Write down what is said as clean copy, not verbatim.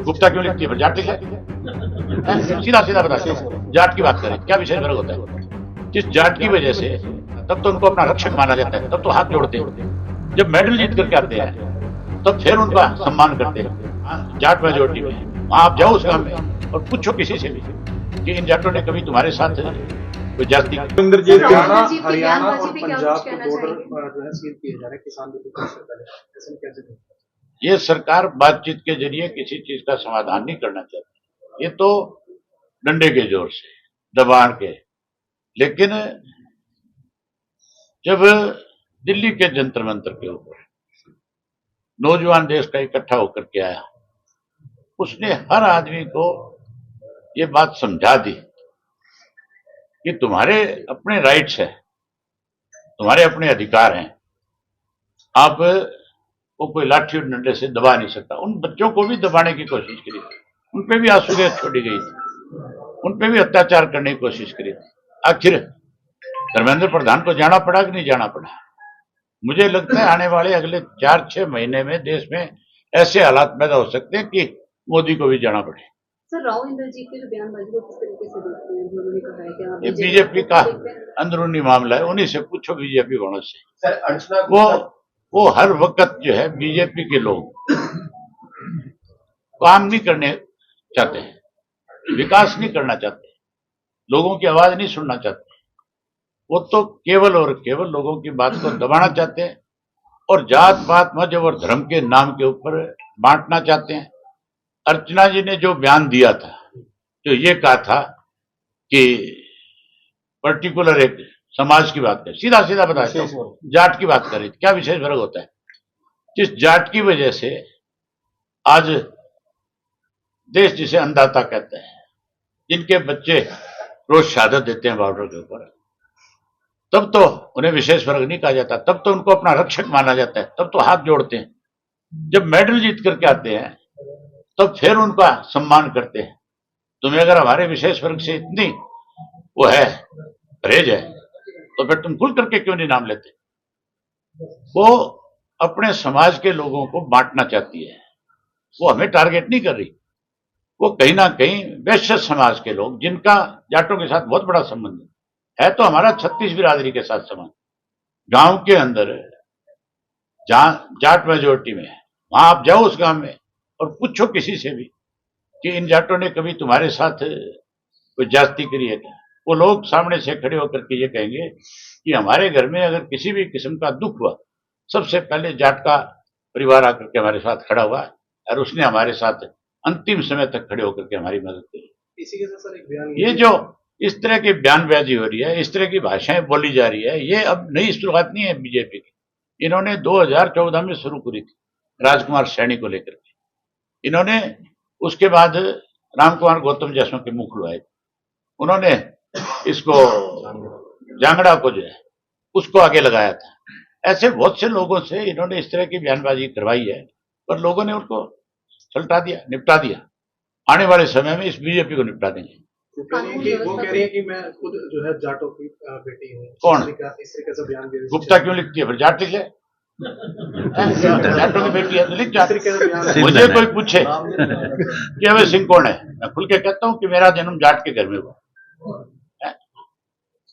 गुप्ता क्यों लिखती है, फिर जाट लिख ले। सीधा सीधा बता, जाट की बात करें, क्या विशेष फर्क होता है? जिस जाट की वजह से तब तो उनको अपना रक्षक माना जाता है, तब तो हाथ जोड़ते हैं। जब मेडल जीत करके आते हैं तब फिर उनका सम्मान करते हैं। जाट मेजोरिटी में वहां आप जाओ उस गांव में और पूछो किसी से भी कि इन जाटों ने कभी तुम्हारे साथ कोई जाति। इंद्रजीत हरियाणा और पंजाब के बॉर्डर जो है सील किए जा रहे हैं किसान कैसे? ये सरकार बातचीत के जरिए किसी चीज का समाधान नहीं करना चाहती, ये तो डंडे के जोर से दबाण के। लेकिन जब दिल्ली के जंतर मंतर के ऊपर नौजवान देश का इकट्ठा होकर के आया, उसने हर आदमी को ये बात समझा दी कि तुम्हारे अपने राइट्स है, तुम्हारे अपने अधिकार हैं, आप को कोई लाठी और डंडे से दबा नहीं सकता। उन बच्चों को भी दबाने की कोशिश करी, उन पे भी आंसू गैस छोड़ी गई थी, उन पे भी अत्याचार करने की कोशिश करी थी। आखिर धर्मेंद्र प्रधान को जाना पड़ा कि नहीं जाना पड़ा? मुझे लगता है आने वाले अगले 4-6 महीने में देश में ऐसे हालात पैदा हो सकते हैं कि मोदी को भी जाना पड़े। सर, राव इंद्रजीत के जो बयानबाजी को किस तरीके से देखते हैं? उन्होंने कहा है कि ये बीजेपी का अंदरूनी मामला है, उन्हीं से पूछो बीजेपी वालों से। वो हर वक्त जो है बीजेपी के लोग काम नहीं करने चाहते हैं, विकास नहीं करना चाहते, लोगों की आवाज नहीं सुनना चाहते। वो तो केवल और केवल लोगों की बात को दबाना चाहते हैं और जात पात मजहब और धर्म के नाम के ऊपर बांटना चाहते हैं। अर्चना जी ने जो बयान दिया था, जो ये कहा था कि पर्टिकुलर एक समाज की बात करें, सीधा सीधा बताया, जाट की बात करें, क्या विशेष फर्क होता है? जिस जाट की वजह से आज देश जिसे अन्नदाता कहते हैं, जिनके बच्चे रोज शहादत देते हैं बॉर्डर के ऊपर, तब तो उन्हें विशेष फर्क नहीं कहा जाता, तब तो उनको अपना रक्षक माना जाता है, तब तो हाथ जोड़ते हैं। जब मेडल जीत करके आते हैं तब फिर उनका सम्मान करते हैं। तुम्हें अगर हमारे विशेष वर्ग से इतनी वो है, परहेज है, तो फिर तुम खुल करके क्यों नहीं नाम लेते? वो अपने समाज के लोगों को बांटना चाहती है, वो हमें टारगेट नहीं कर रही। वो कहीं ना कहीं वैश्य समाज के लोग, जिनका जाटों के साथ बहुत बड़ा संबंध है तो हमारा 36 बिरादरी के साथ संबंध, गांव के अंदर जहां जाट मेजोरिटी में है, वहां आप जाओ उस गांव में और पूछो किसी से भी कि इन जाटों ने कभी तुम्हारे साथ कोई जाति करी है क्या? वो लोग सामने से खड़े होकर के ये कहेंगे कि हमारे घर में अगर किसी भी किस्म का दुख हुआ, सबसे पहले जाट का परिवार आकर के हमारे साथ खड़ा हुआ और उसने हमारे साथ अंतिम समय तक खड़े होकर के हमारी मदद करी। इसी के साथ सर एक बयान, ये जो इस तरह की बयानबाजी हो रही है, इस तरह की भाषाएं बोली जा रही है, ये अब नई शुरुआत नहीं है बीजेपी की। इन्होंने 2014 में शुरू करी थी राजकुमार सैनी को लेकर के। इन्होंने उसके बाद रामकुमार गौतम जैसों के मुंह खुलवाए, उन्होंने इसको जांगड़ा को जो है उसको आगे लगाया था। ऐसे बहुत से लोगों से इन्होंने इस तरह की बयानबाजी करवाई है, पर लोगों ने उनको सलटा दिया, निपटा दिया। आने वाले समय में इस बीजेपी को निपटा देंगे। वो कह रही है कि मैं खुद जो है जाटों की बेटी हूँ। कौन? इस तरीके से बयान दे, गुप्ता क्यों लिखती है, फिर जाट लिख ले। जाटों की बेटी है तो लिख जाट। मुझे कोई पूछे कि अबे सिंह कौन है, मैं खुल के कहता हूँ कि मेरा जन्म जाट के घर में हुआ।